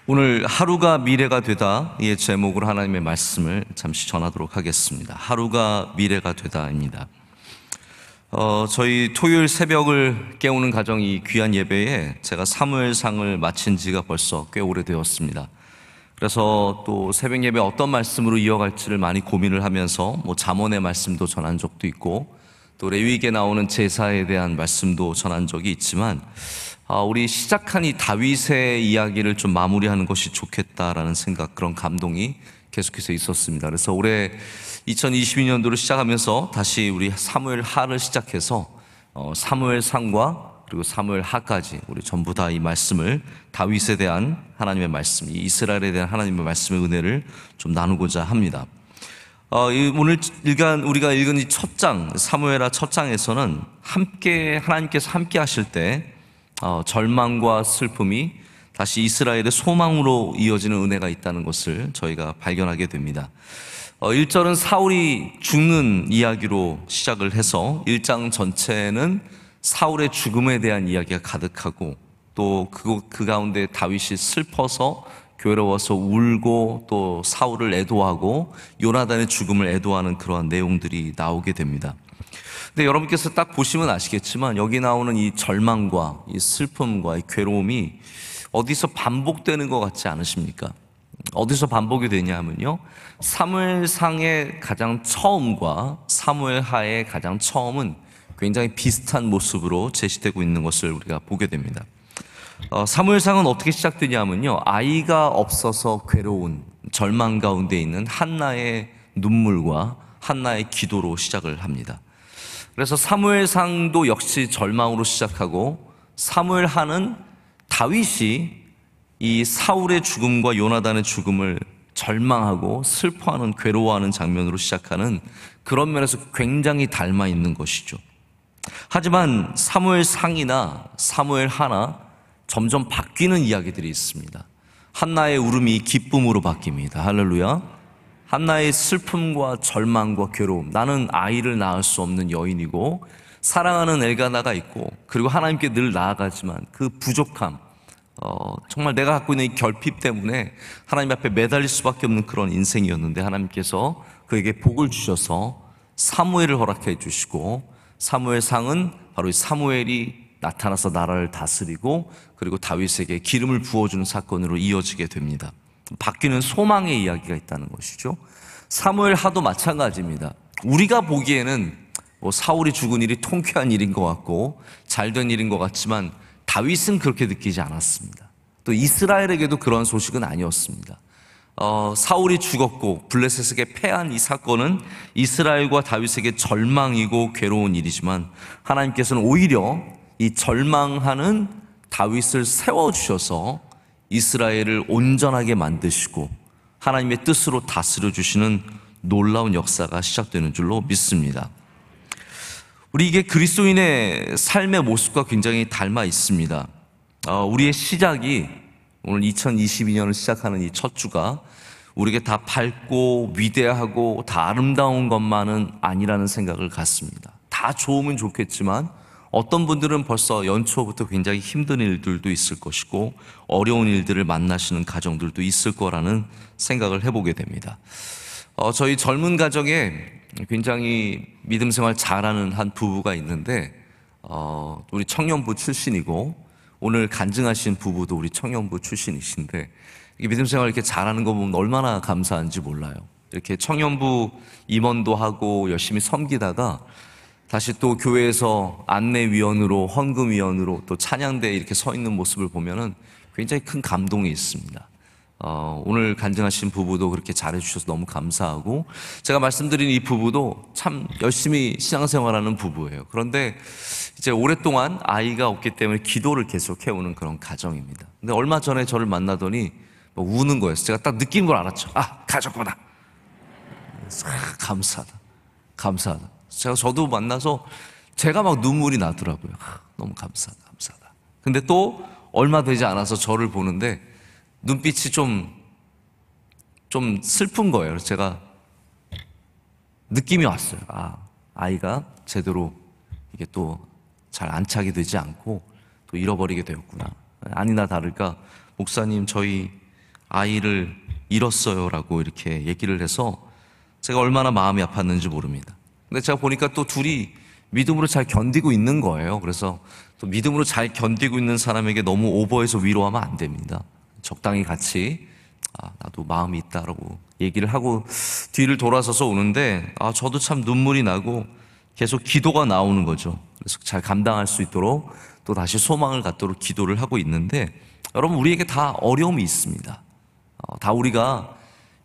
오늘 하루가 미래가 되다 의 제목으로 하나님의 말씀을 잠시 전하도록 하겠습니다. 하루가 미래가 되다입니다. 저희 토요일 새벽을 깨우는 가정 이 귀한 예배에 제가 사무엘상을 마친 지가 벌써 꽤 오래되었습니다. 그래서 또 새벽 예배 어떤 말씀으로 이어갈지를 많이 고민을 하면서 잠언의 말씀도 전한 적도 있고 또 레위기에 나오는 제사에 대한 말씀도 전한 적이 있지만 우리 시작한 이 다윗의 이야기를 좀 마무리하는 것이 좋겠다라는 생각, 그런 감동이 계속해서 있었습니다. 그래서 올해 2022년도를 시작하면서 다시 우리 사무엘하를 시작해서 사무엘상과 그리고 사무엘하까지 우리 전부 다 이 말씀을, 다윗에 대한 하나님의 말씀, 이 이스라엘에 대한 하나님의 말씀의 은혜를 좀 나누고자 합니다. 오늘 우리가 읽은 이 첫 장, 사무엘하 첫 장에서는 하나님께서 함께 하실 때 절망과 슬픔이 다시 이스라엘의 소망으로 이어지는 은혜가 있다는 것을 저희가 발견하게 됩니다. 1절은 사울이 죽는 이야기로 시작을 해서 1장 전체는 사울의 죽음에 대한 이야기가 가득하고 또 그 가운데 다윗이 슬퍼서 괴로워서 울고 또 사울을 애도하고 요나단의 죽음을 애도하는 그러한 내용들이 나오게 됩니다. 근데 여러분께서 딱 보시면 아시겠지만 여기 나오는 이 절망과 이 슬픔과 이 괴로움이 어디서 반복되는 것 같지 않으십니까? 어디서 반복이 되냐면요, 사무엘상의 가장 처음과 사무엘하의 가장 처음은 굉장히 비슷한 모습으로 제시되고 있는 것을 우리가 보게 됩니다. 사무엘상은 어떻게 시작되냐면요, 아이가 없어서 괴로운 절망 가운데 있는 한나의 눈물과 한나의 기도로 시작을 합니다. 그래서 사무엘상도 역시 절망으로 시작하고 사무엘하는 다윗이 이 사울의 죽음과 요나단의 죽음을 절망하고 슬퍼하는, 괴로워하는 장면으로 시작하는 그런 면에서 굉장히 닮아 있는 것이죠. 하지만 사무엘상이나 사무엘하나 점점 바뀌는 이야기들이 있습니다. 한나의 울음이 기쁨으로 바뀝니다. 할렐루야. 한나의 슬픔과 절망과 괴로움, 나는 아이를 낳을 수 없는 여인이고 사랑하는 엘가나가 있고 그리고 하나님께 늘 나아가지만 그 부족함, 정말 내가 갖고 있는 이 결핍 때문에 하나님 앞에 매달릴 수밖에 없는 그런 인생이었는데 하나님께서 그에게 복을 주셔서 사무엘을 허락해 주시고, 사무엘상은 바로 이 사무엘이 나타나서 나라를 다스리고 그리고 다윗에게 기름을 부어주는 사건으로 이어지게 됩니다. 바뀌는 소망의 이야기가 있다는 것이죠. 사무엘하도 마찬가지입니다. 우리가 보기에는 사울이 죽은 일이 통쾌한 일인 것 같고 잘된 일인 것 같지만 다윗은 그렇게 느끼지 않았습니다. 또 이스라엘에게도 그런 소식은 아니었습니다. 사울이 죽었고 블레셋에게 패한 이 사건은 이스라엘과 다윗에게 절망이고 괴로운 일이지만 하나님께서는 오히려 이 절망하는 다윗을 세워주셔서 이스라엘을 온전하게 만드시고 하나님의 뜻으로 다스려 주시는 놀라운 역사가 시작되는 줄로 믿습니다. 우리 이게 그리스도인의 삶의 모습과 굉장히 닮아 있습니다. 우리의 시작이 오늘 2022년을 시작하는 이 첫 주가 우리에게 다 밝고 위대하고 다 아름다운 것만은 아니라는 생각을 갖습니다. 다 좋으면 좋겠지만 어떤 분들은 벌써 연초부터 굉장히 힘든 일들도 있을 것이고 어려운 일들을 만나시는 가정들도 있을 거라는 생각을 해보게 됩니다. 저희 젊은 가정에 굉장히 믿음 생활 잘하는 한 부부가 있는데 우리 청년부 출신이고 오늘 간증하신 부부도 우리 청년부 출신이신데 믿음 생활 이렇게 잘하는 거 보면 얼마나 감사한지 몰라요. 이렇게 청년부 임원도 하고 열심히 섬기다가 다시 또 교회에서 안내위원으로, 헌금위원으로 또 찬양대에 이렇게 서 있는 모습을 보면은 굉장히 큰 감동이 있습니다. 오늘 간증하신 부부도 그렇게 잘해주셔서 너무 감사하고, 제가 말씀드린 이 부부도 참 열심히 신앙생활하는 부부예요. 그런데 이제 오랫동안 아이가 없기 때문에 기도를 계속 해오는 그런 가정입니다. 근데 얼마 전에 저를 만나더니 우는 거였어요. 제가 딱 느낀 걸 알았죠. 가졌구나. 감사하다. 감사하다. 저도 만나서 제가 막 눈물이 나더라고요. 너무 감사하다. 근데 또 얼마 되지 않아서 저를 보는데 눈빛이 좀 슬픈 거예요. 그래서 제가 느낌이 왔어요. 아이가 제대로 이게 또 잘 안착이 되지 않고 또 잃어버리게 되었구나. 아니나 다를까 목사님 저희 아이를 잃었어요라고 이렇게 얘기를 해서 제가 얼마나 마음이 아팠는지 모릅니다. 근데 제가 보니까 또 둘이 믿음으로 잘 견디고 있는 거예요. 그래서 또 믿음으로 잘 견디고 있는 사람에게 너무 오버해서 위로하면 안 됩니다. 적당히 같이 나도 마음이 있다라고 얘기를 하고 뒤를 돌아서서 오는데 저도 참 눈물이 나고 계속 기도가 나오는 거죠. 그래서 잘 감당할 수 있도록 또 다시 소망을 갖도록 기도를 하고 있는데, 여러분, 우리에게 다 어려움이 있습니다. 다 우리가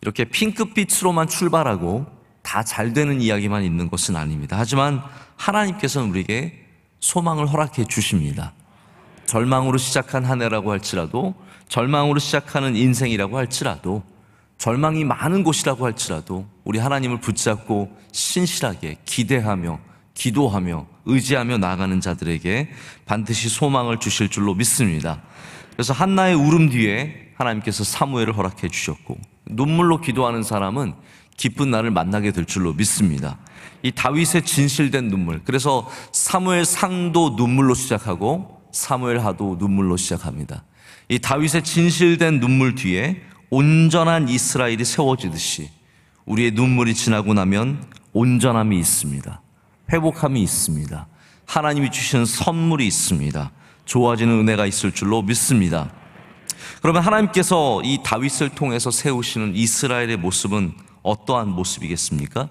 이렇게 핑크빛으로만 출발하고 다 잘 되는 이야기만 있는 것은 아닙니다. 하지만 하나님께서는 우리에게 소망을 허락해 주십니다. 절망으로 시작한 한 해라고 할지라도, 절망으로 시작하는 인생이라고 할지라도, 절망이 많은 곳이라고 할지라도 우리 하나님을 붙잡고 신실하게 기대하며 기도하며 의지하며 나아가는 자들에게 반드시 소망을 주실 줄로 믿습니다. 그래서 한나의 울음 뒤에 하나님께서 사무엘을 허락해 주셨고, 눈물로 기도하는 사람은 기쁜 날을 만나게 될 줄로 믿습니다. 이 다윗의 진실된 눈물, 그래서 사무엘 상도 눈물로 시작하고 사무엘 하도 눈물로 시작합니다. 이 다윗의 진실된 눈물 뒤에 온전한 이스라엘이 세워지듯이 우리의 눈물이 지나고 나면 온전함이 있습니다. 회복함이 있습니다. 하나님이 주시는 선물이 있습니다. 좋아지는 은혜가 있을 줄로 믿습니다. 그러면 하나님께서 이 다윗을 통해서 세우시는 이스라엘의 모습은 어떠한 모습이겠습니까?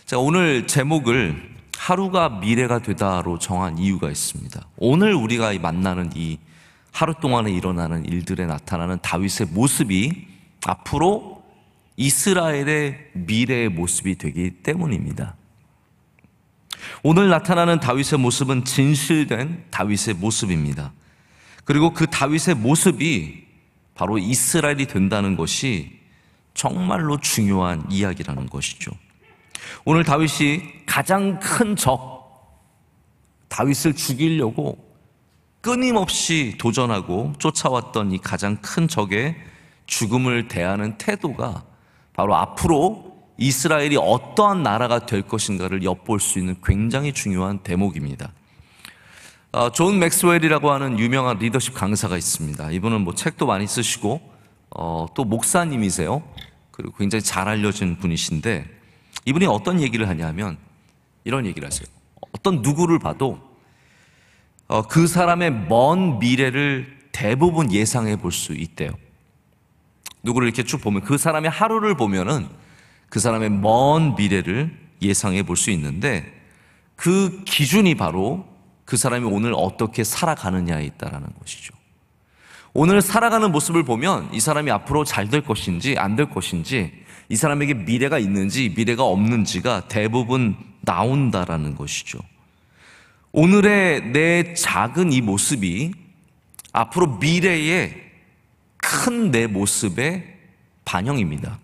제가 오늘 제목을 하루가 미래가 되다로 정한 이유가 있습니다. 오늘 우리가 만나는 이 하루 동안에 일어나는 일들에 나타나는 다윗의 모습이 앞으로 이스라엘의 미래의 모습이 되기 때문입니다. 오늘 나타나는 다윗의 모습은 진실된 다윗의 모습입니다. 그리고 그 다윗의 모습이 바로 이스라엘이 된다는 것이 정말로 중요한 이야기라는 것이죠. 오늘 다윗이 가장 큰 적, 다윗을 죽이려고 끊임없이 도전하고 쫓아왔던 이 가장 큰 적의 죽음을 대하는 태도가 바로 앞으로 이스라엘이 어떠한 나라가 될 것인가를 엿볼 수 있는 굉장히 중요한 대목입니다. 존 맥스웰이라고 하는 유명한 리더십 강사가 있습니다. 이분은 책도 많이 쓰시고 또 목사님이세요. 그리고 굉장히 잘 알려진 분이신데, 이분이 어떤 얘기를 하냐면 이런 얘기를 하세요. 어떤 누구를 봐도 그 사람의 먼 미래를 대부분 예상해 볼 수 있대요. 누구를 이렇게 쭉 보면 그 사람의 하루를 보면은 그 사람의 먼 미래를 예상해 볼 수 있는데, 그 기준이 바로 그 사람이 오늘 어떻게 살아가느냐에 있다라는 것이죠. 오늘 살아가는 모습을 보면 이 사람이 앞으로 잘 될 것인지 안 될 것인지, 이 사람에게 미래가 있는지 미래가 없는지가 대부분 나온다라는 것이죠. 오늘의 내 작은 이 모습이 앞으로 미래의 큰 내 모습의 반영입니다.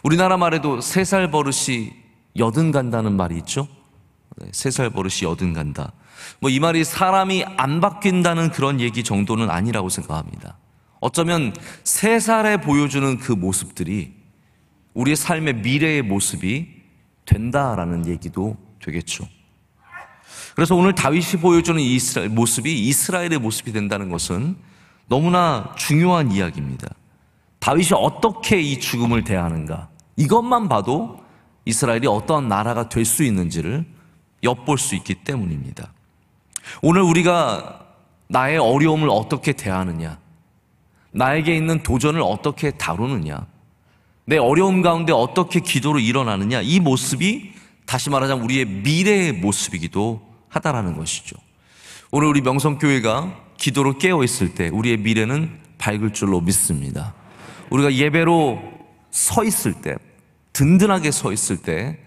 우리나라 말에도 3살 버릇이 여든 간다는 말이 있죠. 3살 버릇이 여든 간다. 이 말이 사람이 안 바뀐다는 그런 얘기 정도는 아니라고 생각합니다. 어쩌면 3살에 보여주는 그 모습들이 우리의 삶의 미래의 모습이 된다라는 얘기도 되겠죠. 그래서 오늘 다윗이 보여주는 이스라엘 모습이 이스라엘의 모습이 된다는 것은 너무나 중요한 이야기입니다. 다윗이 어떻게 이 죽음을 대하는가, 이것만 봐도 이스라엘이 어떠한 나라가 될 수 있는지를 엿볼 수 있기 때문입니다. 오늘 우리가 나의 어려움을 어떻게 대하느냐, 나에게 있는 도전을 어떻게 다루느냐, 내 어려움 가운데 어떻게 기도로 일어나느냐, 이 모습이 다시 말하자면 우리의 미래의 모습이기도 하다라는 것이죠. 오늘 우리 명성교회가 기도로 깨어있을 때 우리의 미래는 밝을 줄로 믿습니다. 우리가 예배로 서 있을 때, 든든하게 서 있을 때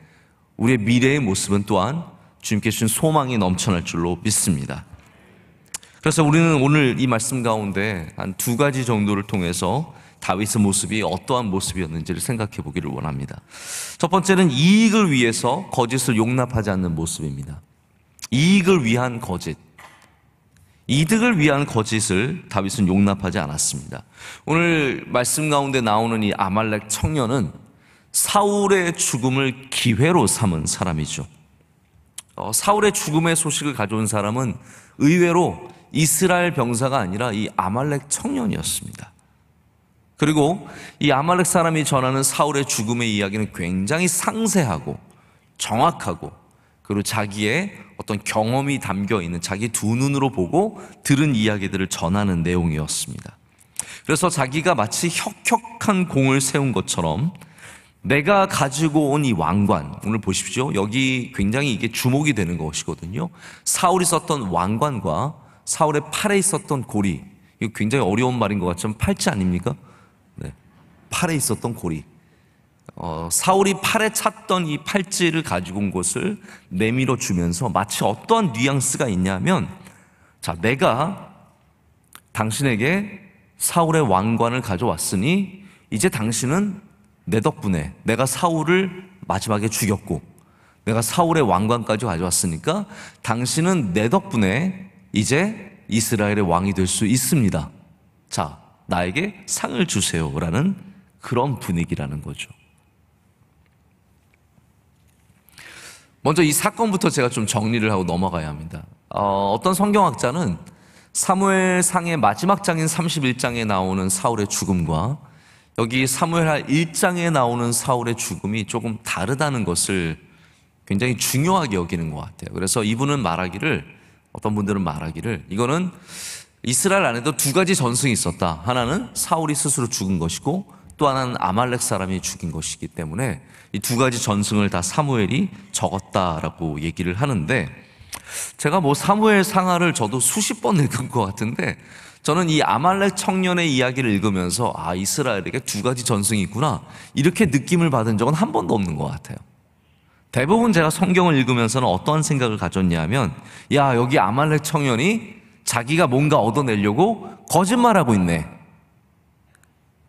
우리의 미래의 모습은 또한 주님께 주신 소망이 넘쳐날 줄로 믿습니다. 그래서 우리는 오늘 이 말씀 가운데 한 2가지 정도를 통해서 다윗의 모습이 어떠한 모습이었는지를 생각해 보기를 원합니다. 첫 번째는 이익을 위해서 거짓을 용납하지 않는 모습입니다. 이익을 위한 거짓, 이득을 위한 거짓을 다윗은 용납하지 않았습니다. 오늘 말씀 가운데 나오는 이 아말렉 청년은 사울의 죽음을 기회로 삼은 사람이죠. 사울의 죽음의 소식을 가져온 사람은 의외로 이스라엘 병사가 아니라 이 아말렉 청년이었습니다. 그리고 이 아말렉 사람이 전하는 사울의 죽음의 이야기는 굉장히 상세하고 정확하고, 그리고 자기의 어떤 경험이 담겨 있는, 자기 두 눈으로 보고 들은 이야기들을 전하는 내용이었습니다. 그래서 자기가 마치 혁혁한 공을 세운 것처럼 내가 가지고 온 이 왕관, 오늘 보십시오. 여기 굉장히 이게 주목이 되는 것이거든요. 사울이 썼던 왕관과 사울의 팔에 있었던 고리, 이거 굉장히 어려운 말인 것 같지만 팔찌 아닙니까? 네. 팔에 있었던 고리. 사울이 팔에 찼던 이 팔찌를 가지고 온 것을 내밀어 주면서 마치 어떠한 뉘앙스가 있냐면, 자, 내가 당신에게 사울의 왕관을 가져왔으니 이제 당신은 내 덕분에, 내가 사울을 마지막에 죽였고 내가 사울의 왕관까지 가져왔으니까 당신은 내 덕분에 이제 이스라엘의 왕이 될 수 있습니다. 자, 나에게 상을 주세요 라는 그런 분위기라는 거죠. 먼저 이 사건부터 제가 좀 정리를 하고 넘어가야 합니다. 어떤 성경학자는 사무엘상의 마지막 장인 31장에 나오는 사울의 죽음과 여기 사무엘하 1장에 나오는 사울의 죽음이 조금 다르다는 것을 굉장히 중요하게 여기는 것 같아요. 그래서 이분은 말하기를, 어떤 분들은 말하기를, 이거는 이스라엘 안에도 두 가지 전승이 있었다. 하나는 사울이 스스로 죽은 것이고 또 하나는 아말렉 사람이 죽인 것이기 때문에 이 두 가지 전승을 다 사무엘이 적었다라고 얘기를 하는데, 제가 뭐 사무엘 상하를 저도 수십 번 읽은 것 같은데 저는 이 아말렉 청년의 이야기를 읽으면서 이스라엘에게 두 가지 전승이 있구나, 이렇게 느낌을 받은 적은 한 번도 없는 것 같아요. 대부분 제가 성경을 읽으면서는 어떠한 생각을 가졌냐면, 야, 여기 아말렉 청년이 자기가 뭔가 얻어내려고 거짓말하고 있네.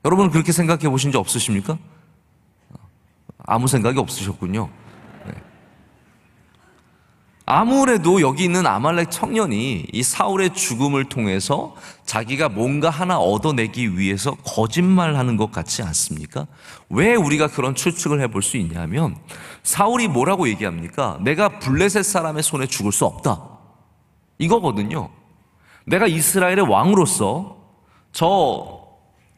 여러분 그렇게 생각해 보신 적 없으십니까? 아무 생각이 없으셨군요. 아무래도 여기 있는 아말렉 청년이 이 사울의 죽음을 통해서 자기가 뭔가 하나 얻어내기 위해서 거짓말하는 것 같지 않습니까? 왜 우리가 그런 추측을 해볼 수 있냐면, 사울이 뭐라고 얘기합니까? 내가 블레셋 사람의 손에 죽을 수 없다, 이거거든요. 내가 이스라엘의 왕으로서 저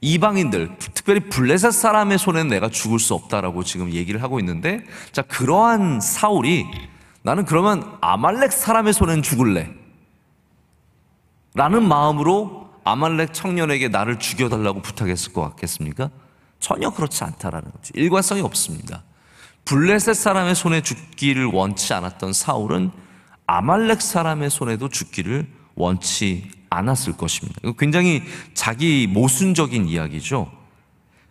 이방인들, 특별히 블레셋 사람의 손에는 내가 죽을 수 없다라고 지금 얘기를 하고 있는데, 자, 그러한 사울이 나는 그러면 아말렉 사람의 손엔 죽을래 라는 마음으로 아말렉 청년에게 나를 죽여달라고 부탁했을 것 같겠습니까? 전혀 그렇지 않다라는 거죠. 일관성이 없습니다. 블레셋 사람의 손에 죽기를 원치 않았던 사울은 아말렉 사람의 손에도 죽기를 원치 않았을 것입니다. 이거 굉장히 자기 모순적인 이야기죠.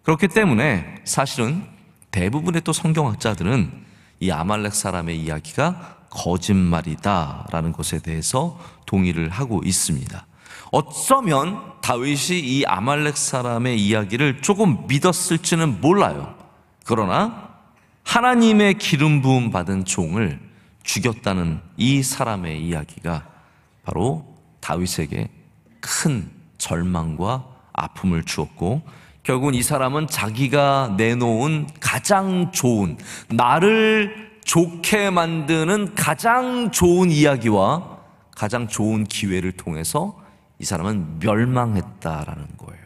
그렇기 때문에 사실은 대부분의 또 성경학자들은 이 아말렉 사람의 이야기가 거짓말이다라는 것에 대해서 동의를 하고 있습니다. 어쩌면 다윗이 이 아말렉 사람의 이야기를 조금 믿었을지는 몰라요. 그러나 하나님의 기름 부음 받은 종을 죽였다는 이 사람의 이야기가 바로 다윗에게 큰 절망과 아픔을 주었고, 결국은 이 사람은 자기가 내놓은 가장 좋은, 나를 좋게 만드는 가장 좋은 이야기와 가장 좋은 기회를 통해서 이 사람은 멸망했다라는 거예요.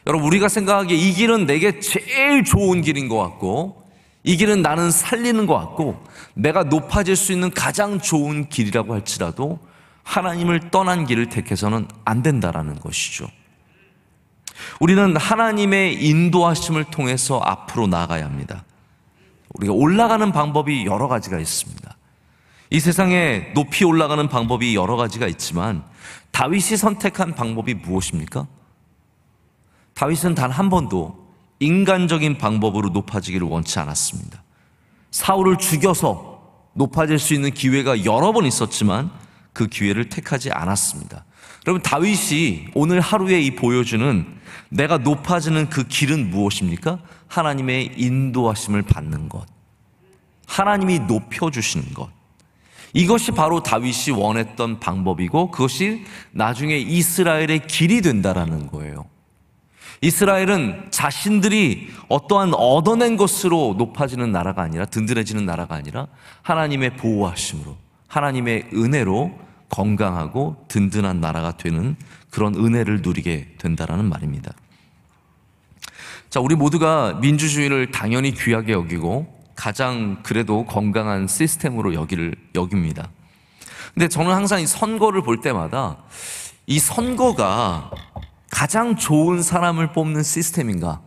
여러분, 우리가 생각하기에 이 길은 내게 제일 좋은 길인 것 같고, 이 길은 나는 살리는 것 같고, 내가 높아질 수 있는 가장 좋은 길이라고 할지라도 하나님을 떠난 길을 택해서는 안 된다라는 것이죠. 우리는 하나님의 인도하심을 통해서 앞으로 나아가야 합니다. 우리가 올라가는 방법이 여러 가지가 있습니다. 이 세상에 높이 올라가는 방법이 여러 가지가 있지만 다윗이 선택한 방법이 무엇입니까? 다윗은 단 한 번도 인간적인 방법으로 높아지기를 원치 않았습니다. 사울을 죽여서 높아질 수 있는 기회가 여러 번 있었지만 그 기회를 택하지 않았습니다. 여러분, 다윗이 오늘 하루에 이 보여주는 내가 높아지는 그 길은 무엇입니까? 하나님의 인도하심을 받는 것, 하나님이 높여주시는 것, 이것이 바로 다윗이 원했던 방법이고 그것이 나중에 이스라엘의 길이 된다라는 거예요. 이스라엘은 자신들이 어떠한 얻어낸 것으로 높아지는 나라가 아니라, 든든해지는 나라가 아니라 하나님의 보호하심으로, 하나님의 은혜로 건강하고 든든한 나라가 되는 그런 은혜를 누리게 된다라는 말입니다. 자, 우리 모두가 민주주의를 당연히 귀하게 여기고 가장 그래도 건강한 시스템으로 여깁니다. 근데 저는 항상 이 선거를 볼 때마다 이 선거가 가장 좋은 사람을 뽑는 시스템인가?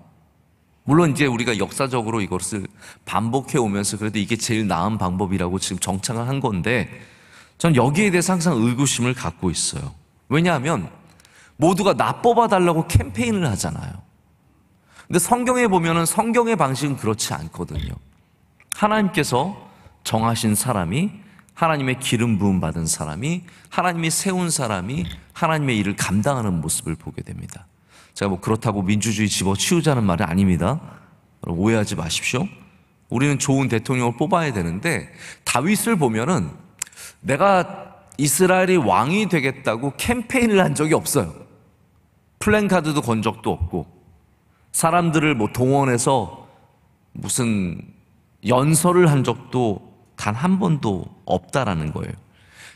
물론 이제 우리가 역사적으로 이것을 반복해 오면서 그래도 이게 제일 나은 방법이라고 지금 정착을 한 건데, 전 여기에 대해서 항상 의구심을 갖고 있어요. 왜냐하면 모두가 나 뽑아달라고 캠페인을 하잖아요. 근데 성경에 보면은 성경의 방식은 그렇지 않거든요. 하나님께서 정하신 사람이, 하나님의 기름 부음 받은 사람이, 하나님이 세운 사람이 하나님의 일을 감당하는 모습을 보게 됩니다. 제가 뭐 그렇다고 민주주의 집어치우자는 말은 아닙니다. 오해하지 마십시오. 우리는 좋은 대통령을 뽑아야 되는데, 다윗을 보면은 내가 이스라엘의 왕이 되겠다고 캠페인을 한 적이 없어요. 플랜카드도 건 적도 없고, 사람들을 뭐 동원해서 무슨 연설을 한 적도 단 한 번도 없다라는 거예요.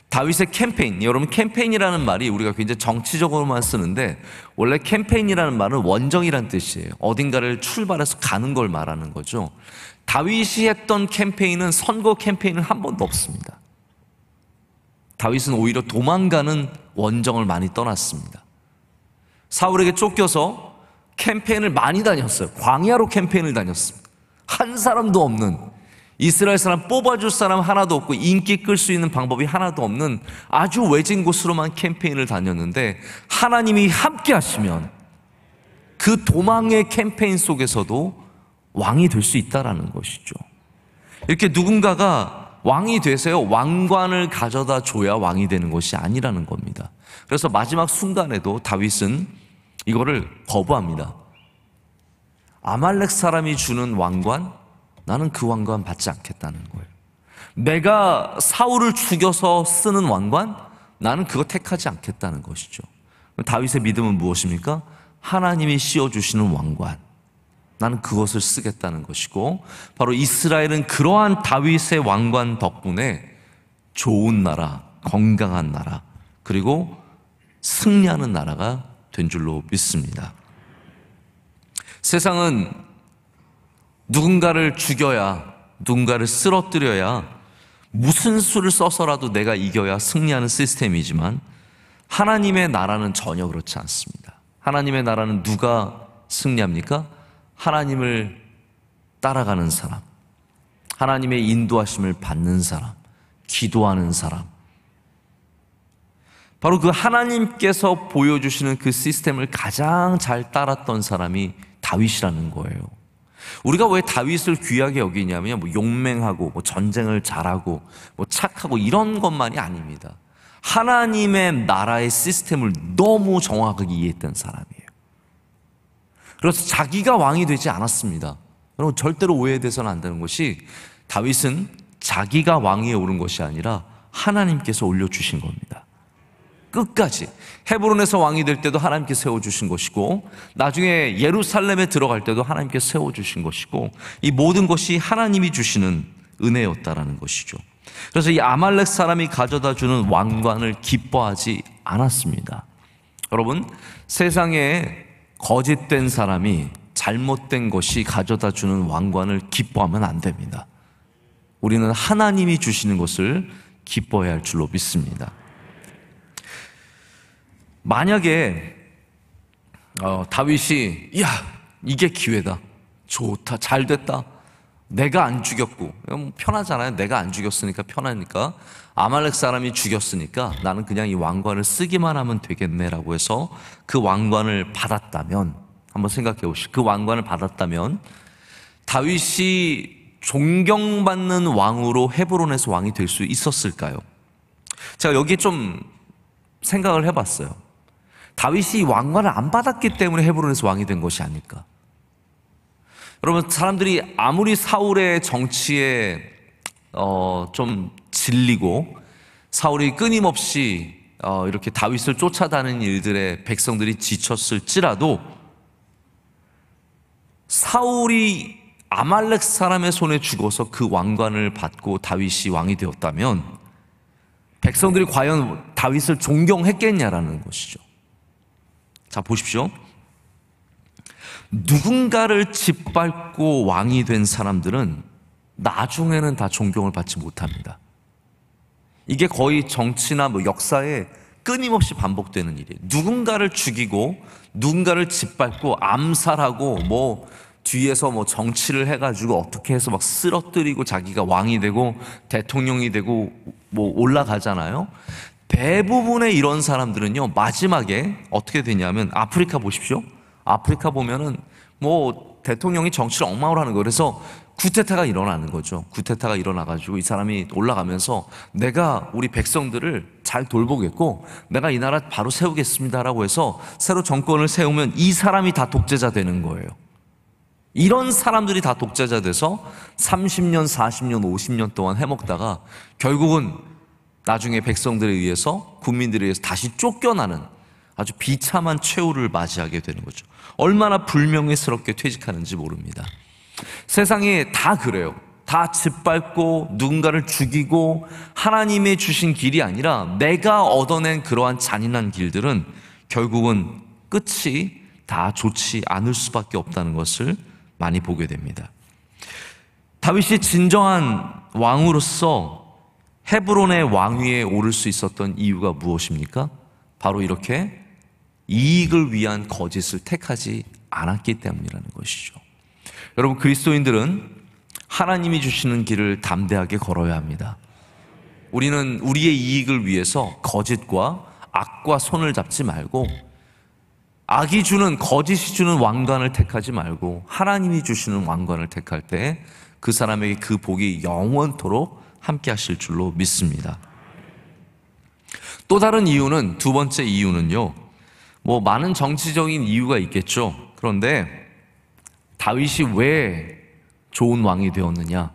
다윗의 캠페인, 여러분 캠페인이라는 말이 우리가 굉장히 정치적으로만 쓰는데, 원래 캠페인이라는 말은 원정이란 뜻이에요. 어딘가를 출발해서 가는 걸 말하는 거죠. 다윗이 했던 캠페인은 선거 캠페인은 한 번도 없습니다. 다윗은 오히려 도망가는 원정을 많이 떠났습니다. 사울에게 쫓겨서 캠페인을 많이 다녔어요. 광야로 캠페인을 다녔습니다. 한 사람도 없는, 이스라엘 사람 뽑아줄 사람 하나도 없고 인기 끌 수 있는 방법이 하나도 없는 아주 외진 곳으로만 캠페인을 다녔는데, 하나님이 함께 하시면 그 도망의 캠페인 속에서도 왕이 될 수 있다라는 것이죠. 이렇게 누군가가 왕이 되세요, 왕관을 가져다 줘야 왕이 되는 것이 아니라는 겁니다. 그래서 마지막 순간에도 다윗은 이거를 거부합니다. 아말렉 사람이 주는 왕관, 나는 그 왕관 받지 않겠다는 거예요. 내가 사울을 죽여서 쓰는 왕관, 나는 그거 택하지 않겠다는 것이죠. 다윗의 믿음은 무엇입니까? 하나님이 씌워주시는 왕관, 나는 그것을 쓰겠다는 것이고, 바로 이스라엘은 그러한 다윗의 왕관 덕분에 좋은 나라, 건강한 나라, 그리고 승리하는 나라가 된 줄로 믿습니다. 세상은 누군가를 죽여야, 누군가를 쓰러뜨려야, 무슨 수를 써서라도 내가 이겨야 승리하는 시스템이지만, 하나님의 나라는 전혀 그렇지 않습니다. 하나님의 나라는 누가 승리합니까? 하나님을 따라가는 사람, 하나님의 인도하심을 받는 사람, 기도하는 사람, 바로 그 하나님께서 보여주시는 그 시스템을 가장 잘 따랐던 사람이 다윗이라는 거예요. 우리가 왜 다윗을 귀하게 여기냐면 뭐 용맹하고 뭐 전쟁을 잘하고 뭐 착하고 이런 것만이 아닙니다. 하나님의 나라의 시스템을 너무 정확하게 이해했던 사람이에요. 그래서 자기가 왕이 되지 않았습니다. 여러분 절대로 오해돼서는 안 되는 것이, 다윗은 자기가 왕위에 오른 것이 아니라 하나님께서 올려주신 겁니다. 끝까지 헤브론에서 왕이 될 때도 하나님께 세워주신 것이고, 나중에 예루살렘에 들어갈 때도 하나님께 세워주신 것이고, 이 모든 것이 하나님이 주시는 은혜였다라는 것이죠. 그래서 이 아말렉 사람이 가져다 주는 왕관을 기뻐하지 않았습니다. 여러분, 세상에 거짓된 사람이 잘못된 것이 가져다 주는 왕관을 기뻐하면 안 됩니다. 우리는 하나님이 주시는 것을 기뻐해야 할 줄로 믿습니다. 만약에 다윗이 야, 이게 기회다, 좋다, 잘 됐다, 내가 안 죽였고, 편하잖아요. 내가 안 죽였으니까 편하니까, 아말렉 사람이 죽였으니까 나는 그냥 이 왕관을 쓰기만 하면 되겠네라고 해서 그 왕관을 받았다면, 한번 생각해 보시죠. 그 왕관을 받았다면 다윗이 존경받는 왕으로 헤브론에서 왕이 될 수 있었을까요? 제가 여기 좀 생각을 해봤어요. 다윗이 왕관을 안 받았기 때문에 헤브론에서 왕이 된 것이 아닐까. 여러분, 사람들이 아무리 사울의 정치에 좀 질리고 사울이 끊임없이 이렇게 다윗을 쫓아다니는 일들에 백성들이 지쳤을지라도, 사울이 아말렉 사람의 손에 죽어서 그 왕관을 받고 다윗이 왕이 되었다면 백성들이 과연 다윗을 존경했겠냐라는 것이죠. 자, 보십시오. 누군가를 짓밟고 왕이 된 사람들은 나중에는 다 존경을 받지 못합니다. 이게 거의 정치나 역사에 끊임없이 반복되는 일이에요. 누군가를 죽이고 누군가를 짓밟고 암살하고 뒤에서 정치를 해가지고 어떻게 해서 막 쓰러뜨리고 자기가 왕이 되고 대통령이 되고 올라가잖아요. 대부분의 이런 사람들은요, 마지막에 어떻게 되냐면, 아프리카 보십시오. 아프리카 보면은 대통령이 정치를 엉망으로 하는 거예요. 그래서 쿠데타가 일어나는 거죠. 쿠데타가 일어나가지고 이 사람이 올라가면서 내가 우리 백성들을 잘 돌보겠고 내가 이 나라 바로 세우겠습니다라고 해서 새로 정권을 세우면 이 사람이 다 독재자 되는 거예요. 이런 사람들이 다 독재자 돼서 30년, 40년, 50년 동안 해먹다가 결국은 나중에 백성들에 의해서, 국민들에 의해서 다시 쫓겨나는 아주 비참한 최후를 맞이하게 되는 거죠. 얼마나 불명예스럽게 퇴직하는지 모릅니다. 세상에 다 그래요. 다 짓밟고 누군가를 죽이고 하나님의 주신 길이 아니라 내가 얻어낸 그러한 잔인한 길들은 결국은 끝이 다 좋지 않을 수밖에 없다는 것을 많이 보게 됩니다. 다윗이 진정한 왕으로서 헤브론의 왕위에 오를 수 있었던 이유가 무엇입니까? 바로 이렇게 이익을 위한 거짓을 택하지 않았기 때문이라는 것이죠. 여러분, 그리스도인들은 하나님이 주시는 길을 담대하게 걸어야 합니다. 우리는 우리의 이익을 위해서 거짓과 악과 손을 잡지 말고, 악이 주는, 거짓이 주는 왕관을 택하지 말고 하나님이 주시는 왕관을 택할 때 그 사람에게 그 복이 영원토록 함께 하실 줄로 믿습니다. 또 다른 이유는, 두 번째 이유는요, 많은 정치적인 이유가 있겠죠. 그런데 다윗이 왜 좋은 왕이 되었느냐?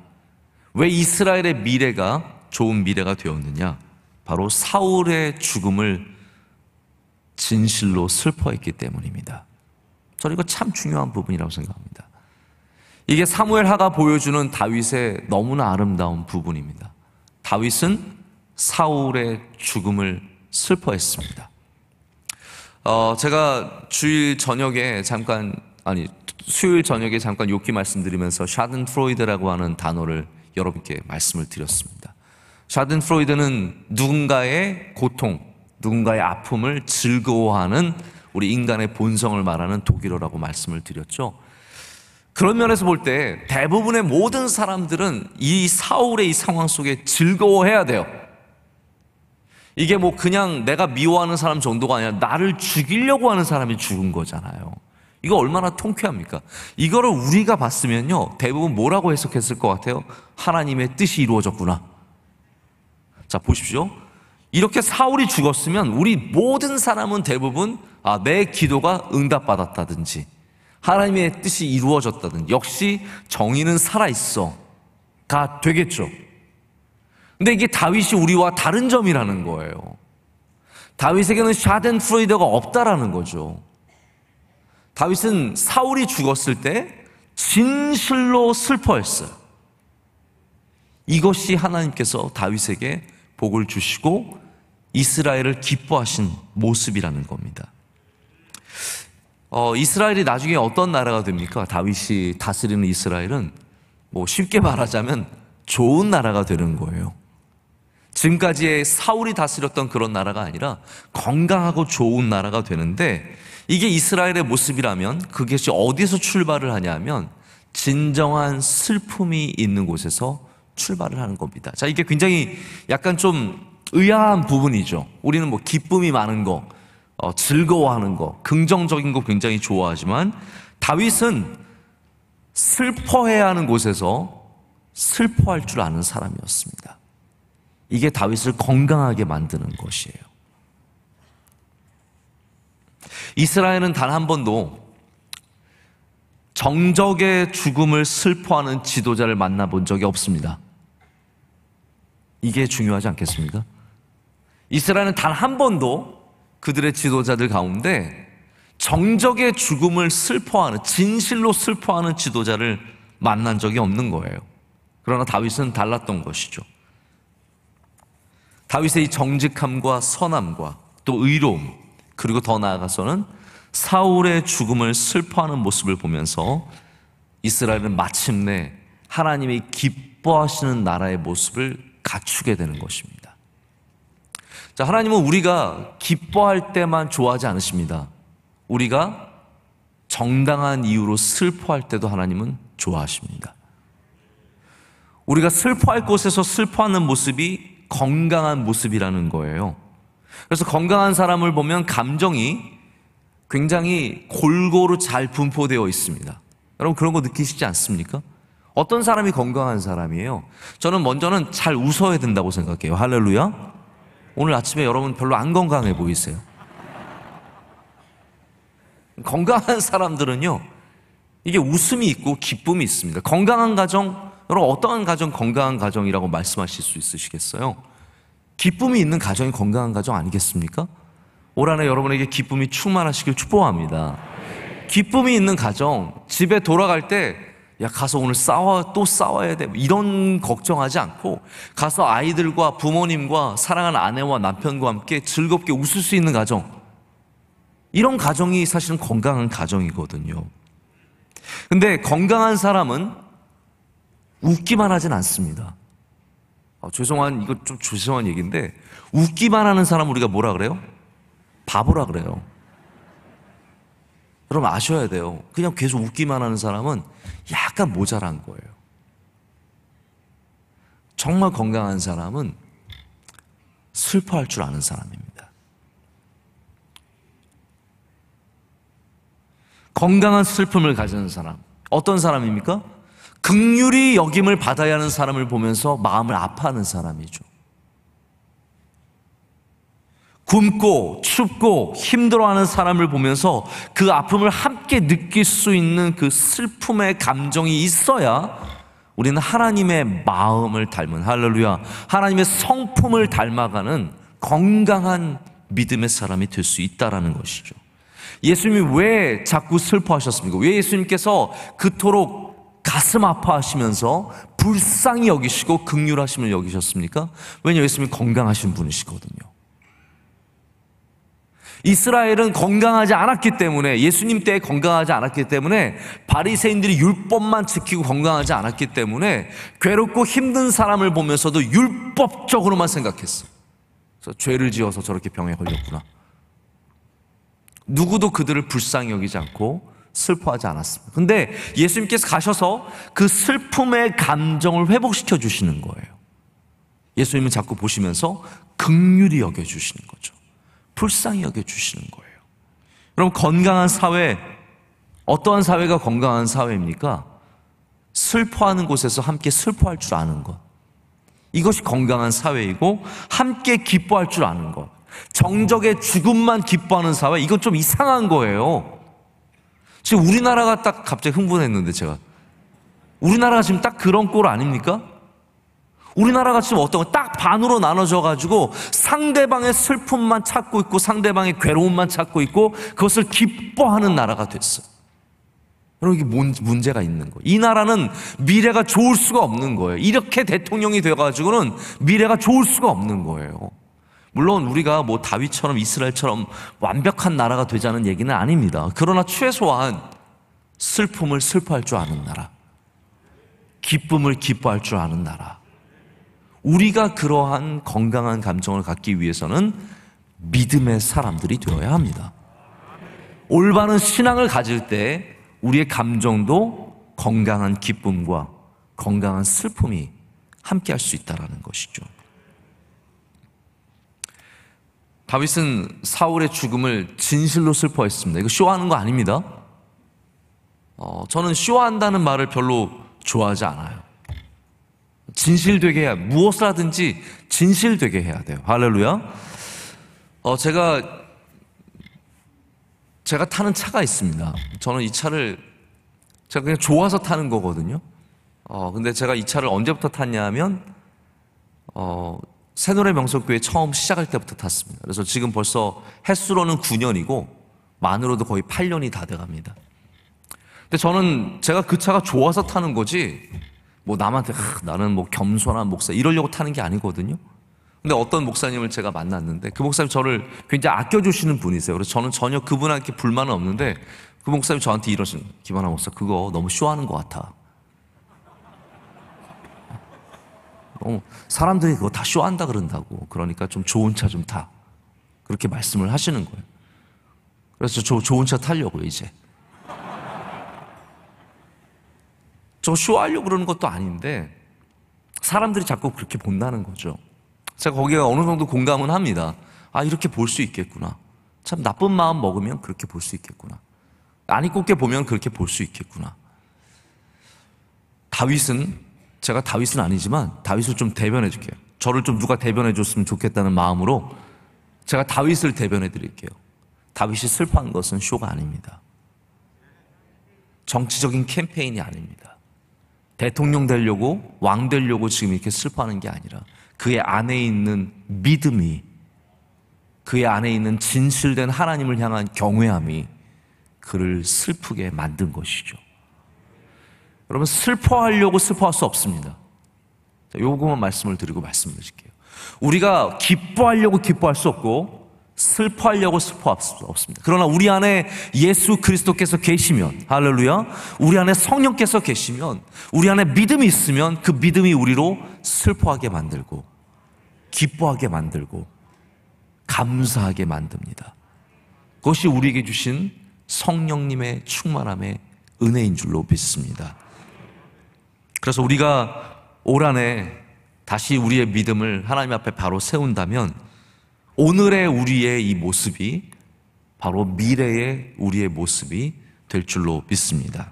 왜 이스라엘의 미래가 좋은 미래가 되었느냐? 바로 사울의 죽음을 진실로 슬퍼했기 때문입니다. 저는 이거 참 중요한 부분이라고 생각합니다. 이게 사무엘하가 보여주는 다윗의 너무나 아름다운 부분입니다. 다윗은 사울의 죽음을 슬퍼했습니다. 제가 수요일 저녁에 잠깐 욕기 말씀드리면서 샤든프로이드라고 하는 단어를 여러분께 말씀을 드렸습니다. 샤든프로이드는 누군가의 고통, 누군가의 아픔을 즐거워하는 우리 인간의 본성을 말하는 독일어라고 말씀을 드렸죠. 그런 면에서 볼 때 대부분의 모든 사람들은 이 사울의 이 상황 속에 즐거워해야 돼요. 이게 그냥 내가 미워하는 사람 정도가 아니라 나를 죽이려고 하는 사람이 죽은 거잖아요. 이거 얼마나 통쾌합니까? 이거를 우리가 봤으면요, 대부분 뭐라고 해석했을 것 같아요? 하나님의 뜻이 이루어졌구나. 자, 보십시오. 이렇게 사울이 죽었으면 우리 모든 사람은 대부분 내 기도가 응답받았다든지 하나님의 뜻이 이루어졌다든지 역시 정의는 살아있어가 되겠죠. 근데 이게 다윗이 우리와 다른 점이라는 거예요. 다윗에게는 샤덴프로이드가 없다라는 거죠. 다윗은 사울이 죽었을 때 진실로 슬퍼했어요. 이것이 하나님께서 다윗에게 복을 주시고 이스라엘을 기뻐하신 모습이라는 겁니다. 이스라엘이 나중에 어떤 나라가 됩니까? 다윗이 다스리는 이스라엘은 쉽게 말하자면 좋은 나라가 되는 거예요. 지금까지의 사울이 다스렸던 그런 나라가 아니라 건강하고 좋은 나라가 되는데, 이게 이스라엘의 모습이라면 그것이 어디서 출발을 하냐면 진정한 슬픔이 있는 곳에서 출발을 하는 겁니다. 자, 이게 굉장히 약간 좀 의아한 부분이죠. 우리는 기쁨이 많은 거, 즐거워하는 거, 긍정적인 거 굉장히 좋아하지만 다윗은 슬퍼해야 하는 곳에서 슬퍼할 줄 아는 사람이었습니다. 이게 다윗을 건강하게 만드는 것이에요. 이스라엘은 단 한 번도 정적의 죽음을 슬퍼하는 지도자를 만나본 적이 없습니다. 이게 중요하지 않겠습니까? 이스라엘은 단 한 번도 그들의 지도자들 가운데 정적의 죽음을 슬퍼하는, 진실로 슬퍼하는 지도자를 만난 적이 없는 거예요. 그러나 다윗은 달랐던 것이죠. 다윗의 이 정직함과 선함과 또 의로움, 그리고 더 나아가서는 사울의 죽음을 슬퍼하는 모습을 보면서 이스라엘은 마침내 하나님이 기뻐하시는 나라의 모습을 갖추게 되는 것입니다. 자, 하나님은 우리가 기뻐할 때만 좋아하지 않으십니다. 우리가 정당한 이유로 슬퍼할 때도 하나님은 좋아하십니다. 우리가 슬퍼할 곳에서 슬퍼하는 모습이 건강한 모습이라는 거예요. 그래서 건강한 사람을 보면 감정이 굉장히 골고루 잘 분포되어 있습니다. 여러분 그런 거 느끼시지 않습니까? 어떤 사람이 건강한 사람이에요? 저는 먼저는 잘 웃어야 된다고 생각해요. 할렐루야. 오늘 아침에 여러분 별로 안 건강해 보이세요. 건강한 사람들은요, 이게 웃음이 있고 기쁨이 있습니다. 건강한 가정, 여러분 어떠한 가정 건강한 가정이라고 말씀하실 수 있으시겠어요? 기쁨이 있는 가정이 건강한 가정 아니겠습니까? 올 한해 여러분에게 기쁨이 충만하시길 축복합니다. 기쁨이 있는 가정, 집에 돌아갈 때 야 가서 오늘 또 싸워야 돼 이런 걱정하지 않고 가서 아이들과 부모님과 사랑하는 아내와 남편과 함께 즐겁게 웃을 수 있는 가정, 이런 가정이 사실은 건강한 가정이거든요. 근데 건강한 사람은 웃기만 하진 않습니다. 이거 좀 죄송한 얘기인데, 웃기만 하는 사람 우리가 뭐라 그래요? 바보라 그래요. 여러분 아셔야 돼요. 그냥 계속 웃기만 하는 사람은 약간 모자란 거예요. 정말 건강한 사람은 슬퍼할 줄 아는 사람입니다. 건강한 슬픔을 가지는 사람, 어떤 사람입니까? 긍휼히 여김을 받아야 하는 사람을 보면서 마음을 아파하는 사람이죠. 굶고 춥고 힘들어하는 사람을 보면서 그 아픔을 함께 느낄 수 있는 그 슬픔의 감정이 있어야 우리는 하나님의 마음을 닮은, 할렐루야, 하나님의 성품을 닮아가는 건강한 믿음의 사람이 될 수 있다는 것이죠. 예수님이 왜 자꾸 슬퍼하셨습니까? 왜 예수님께서 그토록 가슴 아파하시면서 불쌍히 여기시고 긍휼하심을 여기셨습니까? 왜냐하면 예수님이 건강하신 분이시거든요. 이스라엘은 건강하지 않았기 때문에, 예수님 때에 건강하지 않았기 때문에, 바리새인들이 율법만 지키고 건강하지 않았기 때문에 괴롭고 힘든 사람을 보면서도 율법적으로만 생각했어. 그래서 죄를 지어서 저렇게 병에 걸렸구나. 누구도 그들을 불쌍히 여기지 않고 슬퍼하지 않았습니다. 근데 예수님께서 가셔서 그 슬픔의 감정을 회복시켜 주시는 거예요. 예수님은 자꾸 보시면서 긍휼히 여겨주시는 거죠. 불쌍히 여겨주시는 거예요. 그럼 건강한 사회, 어떠한 사회가 건강한 사회입니까? 슬퍼하는 곳에서 함께 슬퍼할 줄 아는 것, 이것이 건강한 사회이고, 함께 기뻐할 줄 아는 것. 정적의 죽음만 기뻐하는 사회, 이건 좀 이상한 거예요. 지금 우리나라가 딱 갑자기 흥분했는데, 우리나라가 지금 딱 그런 꼴 아닙니까? 우리나라가 지금 어떤 거 딱 반으로 나눠져 가지고 상대방의 슬픔만 찾고 있고 상대방의 괴로움만 찾고 있고 그것을 기뻐하는 나라가 됐어요. 여러분, 이게 문제가 있는 거예요. 이 나라는 미래가 좋을 수가 없는 거예요. 이렇게 대통령이 돼가지고는 미래가 좋을 수가 없는 거예요. 물론 우리가 뭐 다윗처럼 이스라엘처럼 완벽한 나라가 되자는 얘기는 아닙니다. 그러나 최소한 슬픔을 슬퍼할 줄 아는 나라, 기쁨을 기뻐할 줄 아는 나라, 우리가 그러한 건강한 감정을 갖기 위해서는 믿음의 사람들이 되어야 합니다. 올바른 신앙을 가질 때 우리의 감정도 건강한 기쁨과 건강한 슬픔이 함께 할 수 있다는 것이죠. 다윗은 사울의 죽음을 진실로 슬퍼했습니다. 이거 쇼하는 거 아닙니다. 저는 쇼한다는 말을 별로 좋아하지 않아요. 진실되게 해야, 무엇을 하든지 진실되게 해야 돼요. 할렐루야. 제가 타는 차가 있습니다. 저는 이 차를 제가 그냥 좋아서 타는 거거든요. 근데 제가 이 차를 언제부터 탔냐 하면 새노래 명석교회 처음 시작할 때부터 탔습니다. 그래서 지금 벌써 횟수로는 9년이고 만으로도 거의 8년이 다 돼갑니다. 근데 저는 제가 그 차가 좋아서 타는 거지 뭐 남한테 나는 뭐 겸손한 목사 이러려고 타는 게 아니거든요. 근데 어떤 목사님을 제가 만났는데 그 목사님 저를 굉장히 아껴주시는 분이세요. 그래서 저는 전혀 그분한테 불만은 없는데 그 목사님이 저한테 이러시는, 김하나 목사 그거 너무 쇼하는 것 같아. 사람들이 그거 다 쇼한다 그런다고. 그러니까 좀 좋은 차 좀 타. 그렇게 말씀을 하시는 거예요. 그래서 저 좋은 차 타려고요 이제. 저 쇼하려고 그러는 것도 아닌데 사람들이 자꾸 그렇게 본다는 거죠. 제가 거기에 어느 정도 공감은 합니다. 아, 이렇게 볼 수 있겠구나. 참 나쁜 마음 먹으면 그렇게 볼 수 있겠구나. 안 이롭게 보면 그렇게 볼 수 있겠구나. 제가 다윗은 아니지만 다윗을 좀 대변해 줄게요. 저를 좀 누가 대변해 줬으면 좋겠다는 마음으로 제가 다윗을 대변해 드릴게요. 다윗이 슬퍼한 것은 쇼가 아닙니다. 정치적인 캠페인이 아닙니다. 대통령 되려고, 왕 되려고 지금 이렇게 슬퍼하는 게 아니라 그의 안에 있는 믿음이, 그의 안에 있는 진실된 하나님을 향한 경외함이 그를 슬프게 만든 것이죠. 여러분, 슬퍼하려고 슬퍼할 수 없습니다. 요것만 말씀을 드리고 말씀을 드릴게요. 우리가 기뻐하려고 기뻐할 수 없고 슬퍼하려고 슬퍼할 수 없습니다. 그러나 우리 안에 예수 그리스도께서 계시면, 할렐루야, 우리 안에 성령께서 계시면, 우리 안에 믿음이 있으면 그 믿음이 우리로 슬퍼하게 만들고 기뻐하게 만들고 감사하게 만듭니다. 그것이 우리에게 주신 성령님의 충만함의 은혜인 줄로 믿습니다. 그래서 우리가 올 한해 다시 우리의 믿음을 하나님 앞에 바로 세운다면 오늘의 우리의 이 모습이 바로 미래의 우리의 모습이 될 줄로 믿습니다.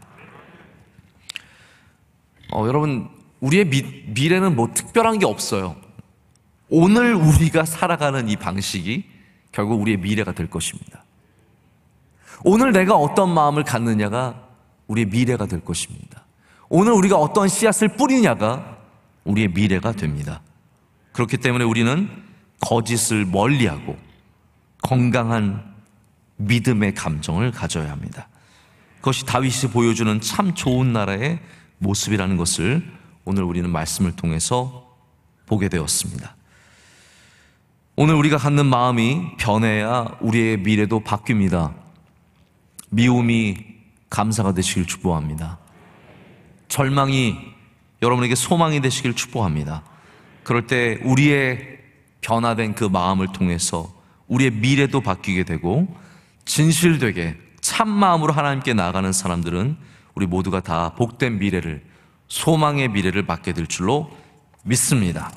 여러분, 우리의 미래는 뭐 특별한 게 없어요. 오늘 우리가 살아가는 이 방식이 결국 우리의 미래가 될 것입니다. 오늘 내가 어떤 마음을 갖느냐가 우리의 미래가 될 것입니다. 오늘 우리가 어떤 씨앗을 뿌리냐가 우리의 미래가 됩니다. 그렇기 때문에 우리는 거짓을 멀리하고 건강한 믿음의 감정을 가져야 합니다. 그것이 다윗이 보여주는 참 좋은 나라의 모습이라는 것을 오늘 우리는 말씀을 통해서 보게 되었습니다. 오늘 우리가 갖는 마음이 변해야 우리의 미래도 바뀝니다. 미움이 감사가 되시길 축복합니다. 절망이 여러분에게 소망이 되시길 축복합니다. 그럴 때 우리의 변화된 그 마음을 통해서 우리의 미래도 바뀌게 되고 진실되게 참 마음으로 하나님께 나아가는 사람들은 우리 모두가 다 복된 미래를, 소망의 미래를 맞게 될 줄로 믿습니다.